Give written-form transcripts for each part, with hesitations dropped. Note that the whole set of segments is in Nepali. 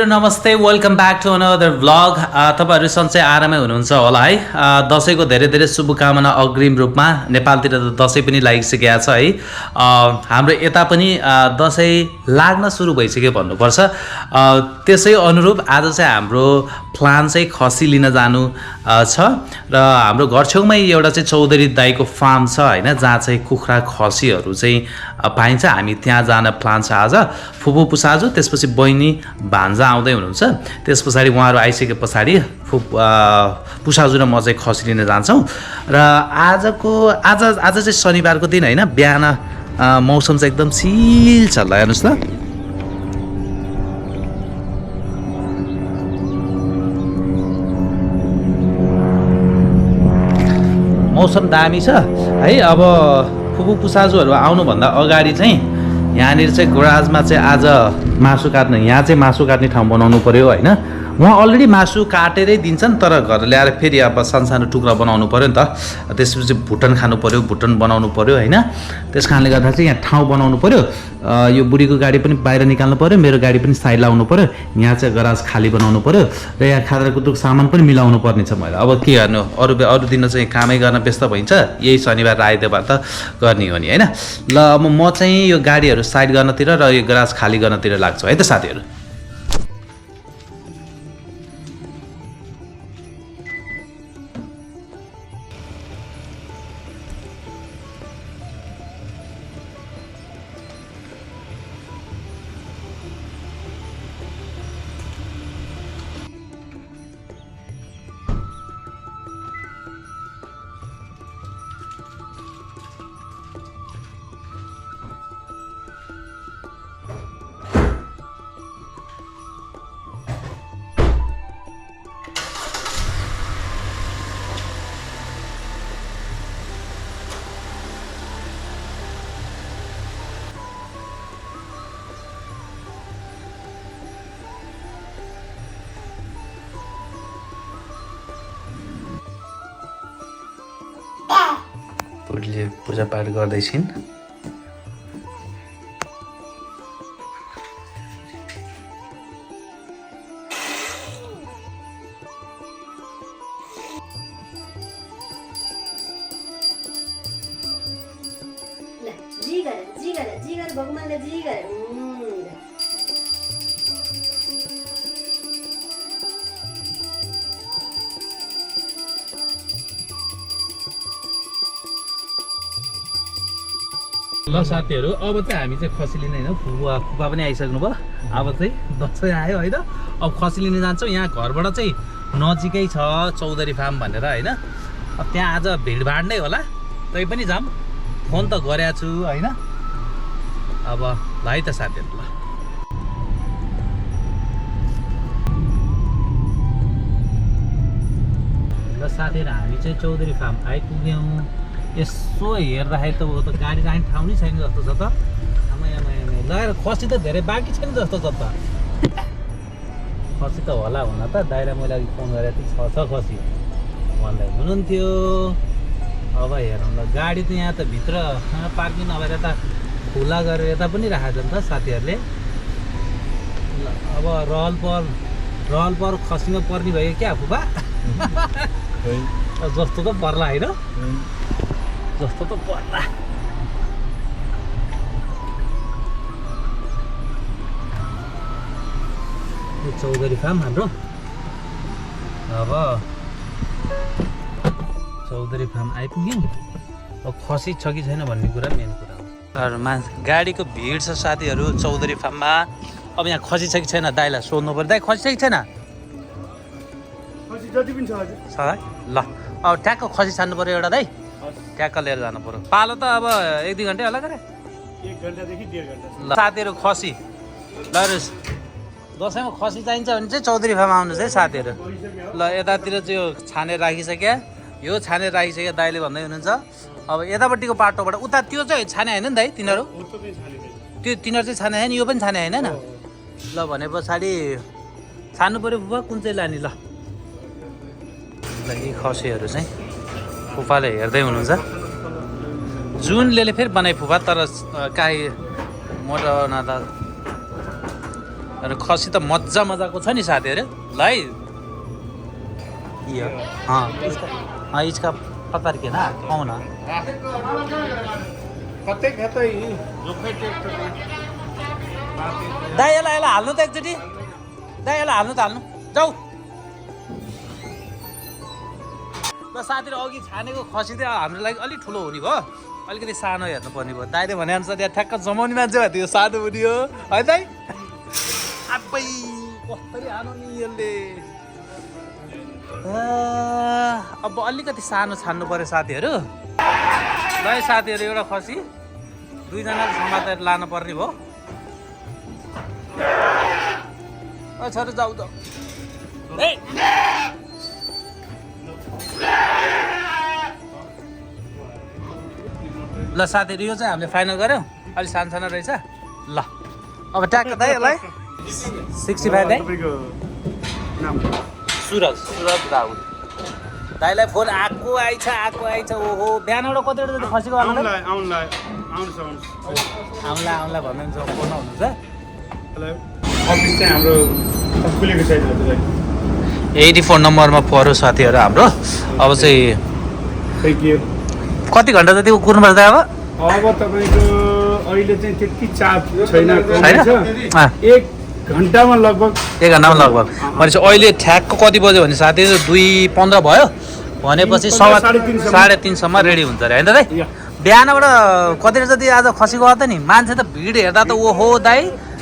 नमस्ते welcome back to another vlog तपाईहरु सन्चै आरामै हुनुहुन्छ होला है दशैंको धेरै धेरै शुभकामना अग्रिम रूपमा नेपालतिर त दशैं पनि लागिसकेको छ है हाम्रो यता पनि दशैं लाग्न सुरु भइसक्यो भन्नुपर्छ त्यसै अनुरूप आज चाहिँ हाम्रो प्लान चाहिँ खसी लिन जानु छ र हाम्रो घर छेउमै एउटा चाहिँ चौधरी दाइको फार्म छ हैन जहाँ चाहिँ कुखुरा खसीहरु चाहिँ पाइन्छ हामी त्यहाँ जान प्लान छ आज फुपू पुसाजु त्यसपछि बहिनी भान्जा आउँदै हुनुहुन्छ त्यसपछि उहाँहरु आइसके पछाडी पुसाजु र म चाहिँ खसी लिन जान्छौं र आज चाहिँ शनिबारको दिन हैन बिहान मौसम चाहिँ एकदम चिल छ ल हेर्नुस् ल मौसम दामी छ है अब फुपू पुसाजुहरु आउनु भन्दा अगाडि चाहिँ यहाँनिर चाहिँ ग्राजमा चाहिँ आज मासु काट्ने यहाँ चाहिँ मासु काट्ने ठाउँ बनाउनु पर्यो हैन वहाँ अलरेडी मासु काटेरै दिन्छन् तर घर ल्याएर फेरि अब सानो टुक्रा बनाउनु पर्यो नि त त्यसपछि भुटन खानु पर्यो भुटन बनाउनु पर्यो हैन त्यसकारणले गर्दा चाहिँ यहाँ ठाउँ बनाउनु पर्यो यो बुढीको गाडी पनि बाहिर निकाल्नु पर्यो मेरो गाडी पनि साइड लाउनु पर्यो यहाँ चाहिँ गराज खाली बनाउनु पर्यो र यहाँ खाद्य कुतुक सामान पनि मिलाउनु पर्ने छ मैले अब के गर्नु अरु दिन चाहिँ कामै गर्न व्यस्त भइन्छ यही शनिबार आइतबार त गर्ने हो नि हैन ल अब म चाहिँ यो गाडीहरु साइड गर्नतिर र यो गराज खाली गर्नतिर लाग्छु है त साथीहरु बुढीले पूजापाठ गर्दैछिन् जी गर भगवानले जी गर ल साथीहरु अब चाहिँ हामी चाहिँ खसी लिन हैन फुपा पनि आइसक्नु भयो अब चाहिँ दशैं आयो हैन अब खसी लिन जान्छौं यहाँ घरबाट चाहिँ नजिकै छ चौधरी फार्म भनेर हैन अब त्यहाँ आज भिडभाड नै होला तै पनि जाम फोन त गरेको छु हैन अब भाइ त साथीहरु ल साथीहरु हामी चाहिँ चौधरी फार्म आइपुग्यौं यसो हेर्दाखेरि त वो त गाडी राख्ने ठाउँ नै छैन जस्तो छ त लगाएर खसी त धेरै बाँकी छैन जस्तो छ त खसी त होला हुन त दाइरा मैले अघि फोन गरेको थिएँ छ खसी भन्दै हुनुहुन्थ्यो अब हेरौँ ल गाडी त यहाँ त भित्र पार्किङ नभएर यता खुला गरेर यता पनि राखेको छ नि त साथीहरूले अब रहल पर खसीमा पर्ने भयो क्या फुपा जस्तो त पर्ला होइन जस्तो त पर्ला यो चौधरी फार्म हाम्रो अब चौधरी फार्म आइपुग्यौँ अब खसी छ कि छैन भन्ने कुरा मेन कुरा हो गाडीको भिड छ साथीहरू चौधरी फार्ममा अब यहाँ खसी छ कि छैन दाइलाई सोध्नु पर्यो दाइ खसी छ कि छैन छ है ल अब ट्याक्क खसी छान्नु पर्यो एउटा दाइ ट्याक्क लिएर जानु पर्यो पालो त अब 1-2 घन्टा होला गरे 1 घन्टादेखि 1.5 घन्टा ल साथीहरू खसी ल दसैँमा खसी चाहिन्छ भने चाहिँ चौधरी फार्म आउनुहोस् है साथीहरू ल यतातिर चाहिँ यो छानेर राखिसक्यो यो छानेर राखिसक्यो दाइले भन्दै हुनुहुन्छ अब यतापट्टिको बाटोबाट उता त्यो चाहिँ छाने होइन नि दाइ तिनीहरू तिनीहरू चाहिँ छाने होइन यो पनि छाने होइन न ल भने पछाडि छान्नु पर्यो फुपा कुन चाहिँ लाने ल यी खसीहरू चाहिँ फुपाले हेर्दै हुनुहुन्छ जुनले फेरि बनाइ फुपा तर काहीँ मोटाउन त तर खसी त मजाको छ नि साथीहरू ल है यो इसका पता के ना आउन कतै कतै दाइ यसलाई हाल्नु त एकचोटि दाइ यसलाई हाल्नु जाऊ ल साथीहरू अघि छानेको खसी चाहिँ हाम्रो लागि अलिक ठुलो हुने भयो अलिकति सानो हेर्नु पर्ने भयो दाइले भनेअनुसार यहाँ ठ्याक्क जमाउने मान्छे भयो त्यो सानो हुने हो है दाइ आबै कसरी हानु नि यसले अब अलिकति सानो छान्नु पर्यो साथीहरू ल है साथीहरू एउटा खसी दुईजनाको समातेर लानु पर्ने भयो छोरो जाऊ ल साथीहरू यो चाहिँ हामीले फाइनल गऱ्यौँ अलिक सानो रहेछ ल अब ट्याक्क दाइ यसलाई 65 दाइ सुरज राउत दाइलाई फोन आएको आइछ ओहो बिहानबाट कतिवटा जति खसीको आउला आउला भन्नुहुन्छ फोन आउनुहुन्छ अफिस चाहिँ हाम्रो खुलेको छैन 84 नम्बरमा पर्यो साथीहरू हाम्रो अब चाहिँ थ्याङ्क यू कति घन्टा जति कुर्नुपर्छ अब तपाईँको अहिले चाहिँ त्यति चाप छैन एक घन्टामा लगभग भनेपछि अहिले ठ्याक्क कति बज्यो भने साथीहरू 2:15 भयो भनेपछि 3:30सम्म रेडी हुन्छ अरे होइन दाइ बिहानबाट कति जति आज खसी गयो त नि मान्छे त भिड हेर्दा त ओहो दाइ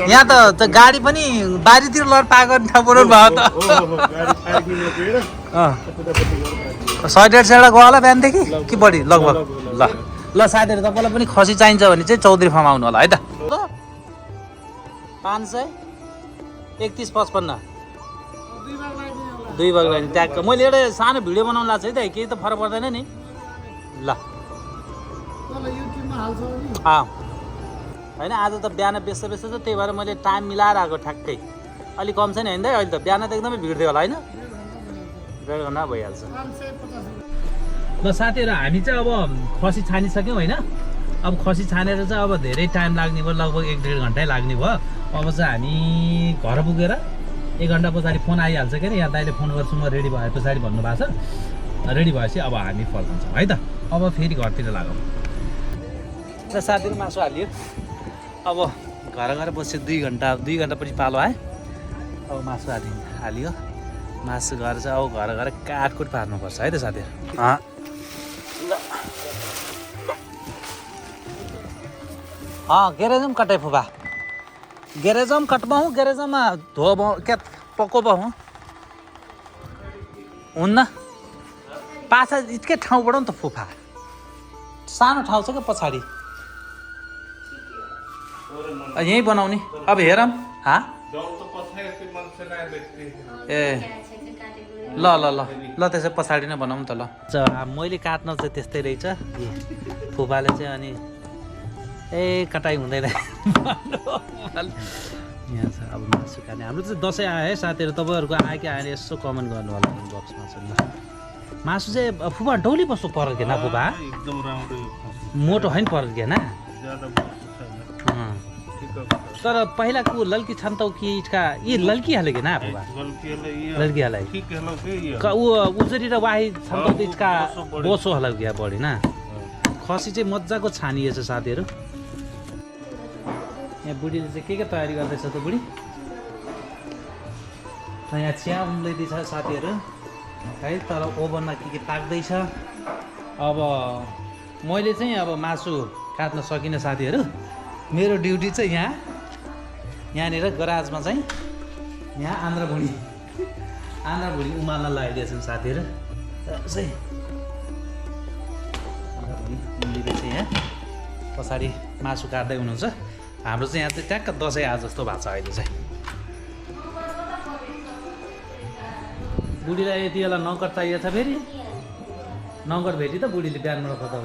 यहाँ त गाडी पनि बारीतिर लड पाएको ठाउँबाट भयो त 100-150 गयो होला बिहानदेखि कि बढी लगभग ल साथीहरू तपाईँलाई पनि खसी चाहिन्छ भने चाहिँ चौधरी फार्म आउनु होला है त 531-55 दुई भाग लाइन ट्याक्क मैले एउटा सानो भिडियो बनाउनु लाग्छ है त केही त फरक पर्दैन नि ल होइन आज त बिहान व्यस्त छ त्यही भएर मैले टाइम मिलाएर आएको ठ्याक्कै अलिक कम छ नि होइन दाइ अहिले त बिहान त एकदमै भिड थियो होला होइन 1.5 घन्टा भइहाल्छ ल साथीहरू हामी चाहिँ अब खसी छानिसक्यौँ होइन अब खसी छानेर चाहिँ अब धेरै टाइम लाग्ने भयो लगभग 1-1.5 घन्टै लाग्ने भयो अब चाहिँ हामी घर पुगेर 1 घन्टा पछाडि फोन आइहाल्छ के अरे यहाँ दाइले फोन गर्छु म रेडी भए पछाडि भन्नुभएको छ रेडी भएपछि अब हामी फर्कन्छौँ है त अब फेरि घरतिर लागौँ र साथीहरू मासु हालियो अब घर बस्यो 2 घन्टा पछि पालो आयो अब मासु हालियो मासु घर चाहिँ अब घर काटकुट पार्नुपर्छ है त साथीहरू ग्यारेजमा कटाइ फुपा ग्यारेजमा कटबाहूँ ग्यारेजमा धोबाहूँ क्या पकाउबाहूँ हुन्न पाछा इतकै ठाउँबाट नि त फुफा सानो ठाउँ छ क्या पछाडि यहीँ बनाउने अब हेरौँ ए ल त्यसो पछाडि नै बनाऊँ त ल मैले काट्न चाहिँ त्यस्तै रहेछ फुपाले चाहिँ अनि कटाइ हुँदैन यहाँ छ अब मासु खाने हाम्रो चाहिँ दसैँ आयो है साथीहरू तपाईँहरूको आयो कि आएर यसो कमेन्ट गर्नु होला बक्समा चाहिँ मासु चाहिँ फुपा डौली बस्नु पर्दैन फुपा मोटो होइन पर्दैन तर पहिलाको लल्की छन्तौ कि इसका ये लल्की हाले के ना फुपा लल्की हाले वो उजरी र वाही छन्तौ त इसका बोसो हला गया बढी ना खसी चाहिँ मजाको छानिएछ साथीहरू यहाँ बुढीले चाहिँ के तयारी गर्दैछ त बुढी यहाँ चिया उम्लैदैछ साथीहरू है तर ओभनमा के पाक्दैछ अब मैले चाहिँ अब मासु काट्न सकिनँ साथीहरू मेरो ड्युटी चाहिँ यहाँनिर गराजमा चाहिँ यहाँ आन्द्रा भुँडी उमाल्न लगाइदिएछन् साथीहरू चाहिँ आन्द्रा भुँडी उम्लिँदै चाहिँ यहाँ पछाडि मासु काट्दै हुनुहुन्छ हाम्रो चाहिँ यहाँ चाहिँ ट्याक्क दसैँ आज जस्तो भएको छ अहिले चाहिँ बुढीलाई यति बेला नौकर चाहिएको छ फेरि नौकर भेटी त बुढीले बिहानबाट कता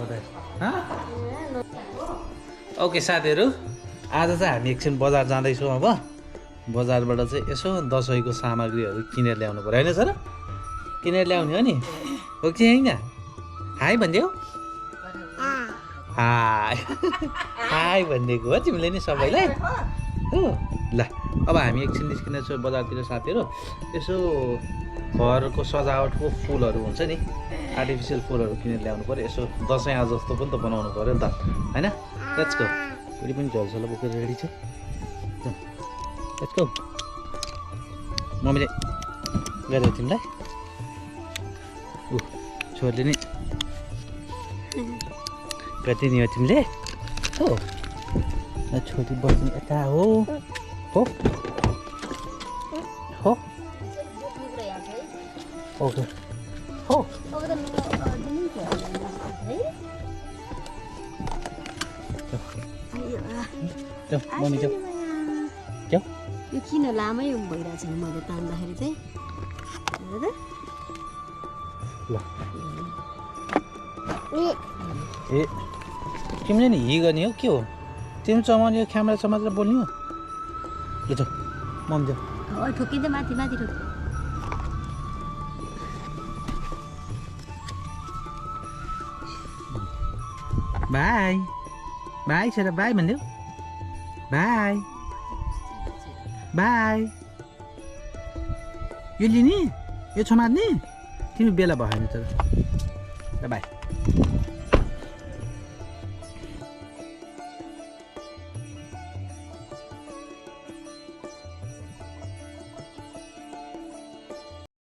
ओके साथीहरू आज चाहिँ हामी एकछिन बजार जाँदैछौँ अब बजारबाट चाहिँ यसो दसैँको सामग्रीहरू किनेर ल्याउनु पऱ्यो होइन सर किनेर ल्याउने हो नि हो कि होइन हाई भनिदेऊ हाई हाई भनिदिएको हो तिमीले नि सबैलाई हो ल अब हामी एकछिन निस्किँदैछौँ बजारतिर साथीहरू। यसो घरको सजावटको फुलहरू हुन्छ नि, आर्टिफिसियल फुलहरू किनेर ल्याउनु पऱ्यो। यसो दसैँ आज जस्तो पनि त बनाउनु पऱ्यो नि त, होइन? Let's go. फेरि पनि झलझल बोकेर रेडी छ। Let's go. मम्मीले गरेको तिमीलाई छोरीले नि कति नि हो तिमीले हो छोरी बस्ने यता हो हो हो ओके हो मम्मी जाऊ जाऊ। यो किन लामै भइरहेछ नि मैले तान्दाखेरि चाहिँ ल ए तिमीले नि हि गर्ने हो के हो? तिमी चमाउने क्यामेरा समातेर बोल्ने हो? ल जाऊ मम जाऊ। ठोकिन्छ माथि माथि ठोक। बाई बाई छोरा बाई भनिदेऊ। By by. यो लिने यो समात्ने तिमी बेला भएन तर। बाई।